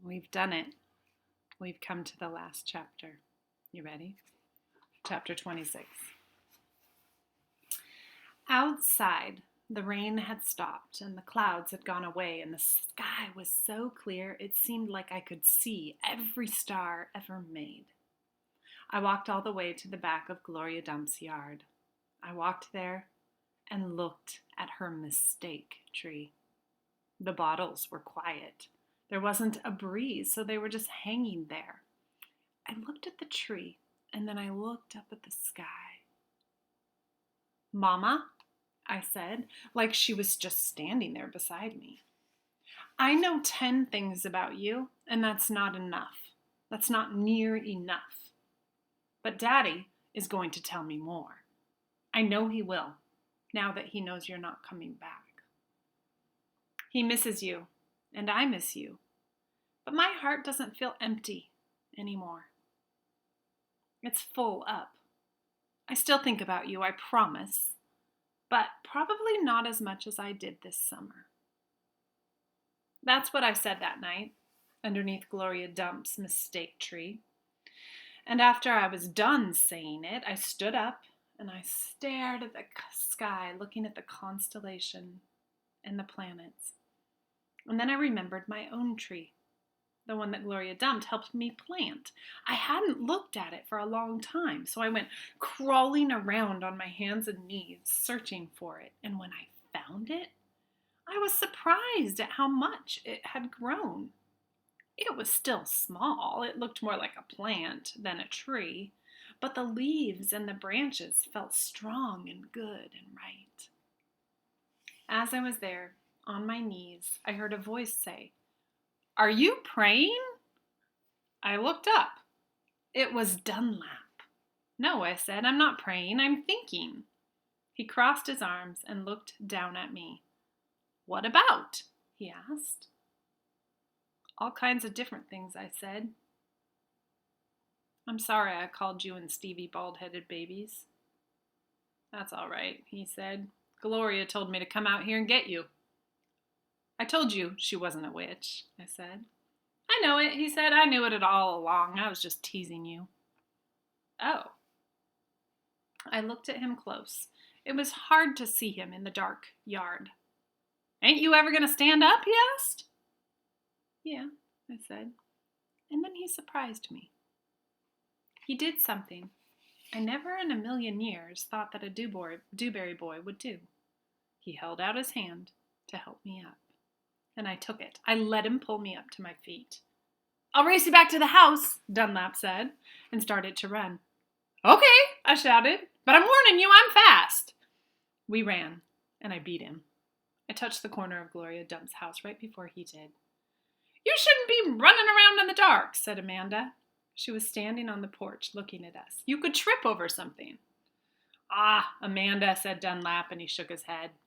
We've done it. We've come to the last chapter. You ready? Chapter 26. Outside, the rain had stopped and the clouds had gone away, and the sky was so clear it seemed like I could see every star ever made. I walked all the way to the back of Gloria Dump's yard. I walked there and looked at her mistake tree. The bottles were quiet. There wasn't a breeze, so they were just hanging there. I looked at the tree, and then I looked up at the sky. "Mama," I said, like she was just standing there beside me. "I know 10 things about you, and that's not enough. That's not near enough. But Daddy is going to tell me more. I know he will, now that he knows you're not coming back. He misses you, and I miss you. But my heart doesn't feel empty anymore. It's full up. I still think about you, I promise, but probably not as much as I did this summer." That's what I said that night, underneath Gloria Dump's mistake tree. And after I was done saying it, I stood up and I stared at the sky, looking at the constellation and the planets. And then I remembered my own tree, the one that Gloria Dumpt helped me plant. I hadn't looked at it for a long time, so I went crawling around on my hands and knees, searching for it. And when I found it, I was surprised at how much it had grown. It was still small. It looked more like a plant than a tree, but the leaves and the branches felt strong and good and right. As I was there, on my knees, I heard a voice say, "Are you praying?" I looked up. It was Dunlap. "No," I said, "I'm not praying, I'm thinking." He crossed his arms and looked down at me. "What about?" he asked. "All kinds of different things," I said. "I'm sorry I called you and Stevie bald-headed babies." "That's all right," he said. "Gloria told me to come out here and get you." "I told you she wasn't a witch," I said. "I know it," he said. "I knew it all along. I was just teasing you." "Oh." I looked at him close. It was hard to see him in the dark yard. "Ain't you ever going to stand up?" he asked. "Yeah," I said. And then he surprised me. He did something I never in a million years thought that a Dewberry boy would do. He held out his hand to help me up. And I took it. I let him pull me up to my feet. "I'll race you back to the house," Dunlap said, and started to run. "Okay," I shouted, "but I'm warning you, I'm fast." We ran, and I beat him. I touched the corner of Gloria Dump's house right before he did. "You shouldn't be running around in the dark," said Amanda. She was standing on the porch looking at us. "You could trip over something." "Ah, Amanda," said Dunlap, and he shook his head.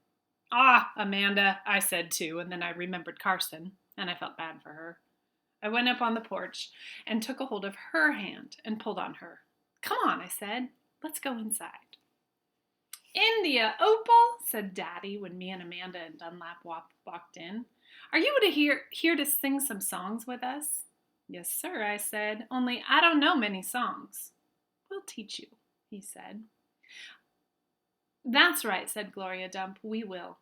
"Ah, Amanda," I said too, and then I remembered Carson, and I felt bad for her. I went up on the porch and took a hold of her hand and pulled on her. "Come on," I said. "Let's go inside." "India Opal," said Daddy when me and Amanda and Dunlap walked in. "Are you here to sing some songs with us?" "Yes, sir," I said, "only I don't know many songs." "We'll teach you," he said. "That's right," said Gloria Dump, "we will."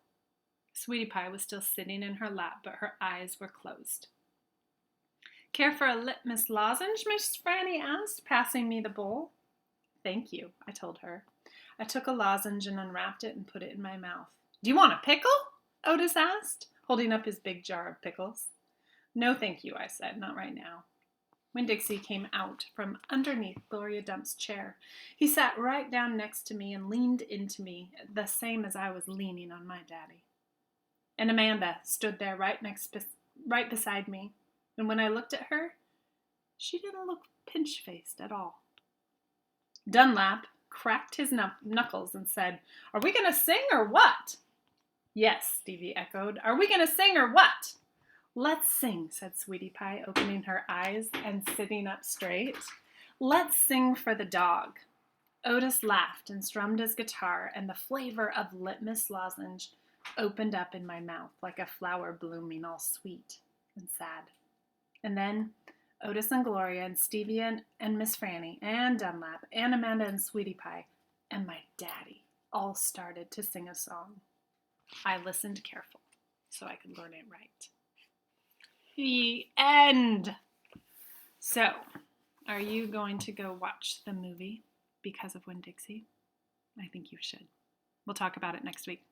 Sweetie Pie was still sitting in her lap, but her eyes were closed. "Care for a litmus lozenge?" Miss Franny asked, passing me the bowl. "Thank you," I told her. I took a lozenge and unwrapped it and put it in my mouth. "Do you want a pickle?" Otis asked, holding up his big jar of pickles. "No, thank you," I said, "not right now." When Dixie came out from underneath Gloria Dump's chair, he sat right down next to me and leaned into me, the same as I was leaning on my daddy. And Amanda stood there right beside me, and when I looked at her, she didn't look pinch-faced at all. Dunlap cracked his knuckles and said, "Are we going to sing or what?" "Yes," Stevie echoed. "Are we going to sing or what?" "Let's sing," said Sweetie Pie, opening her eyes and sitting up straight. "Let's sing for the dog." Otis laughed and strummed his guitar, and the flavor of litmus lozenge opened up in my mouth like a flower blooming all sweet and sad. And then Otis and Gloria and Stevie and Miss Franny and Dunlap and Amanda and Sweetie Pie and my daddy all started to sing a song. I listened careful so I could learn it right. The end. So, are you going to go watch the movie because of Winn Dixie? I think you should. We'll talk about it next week.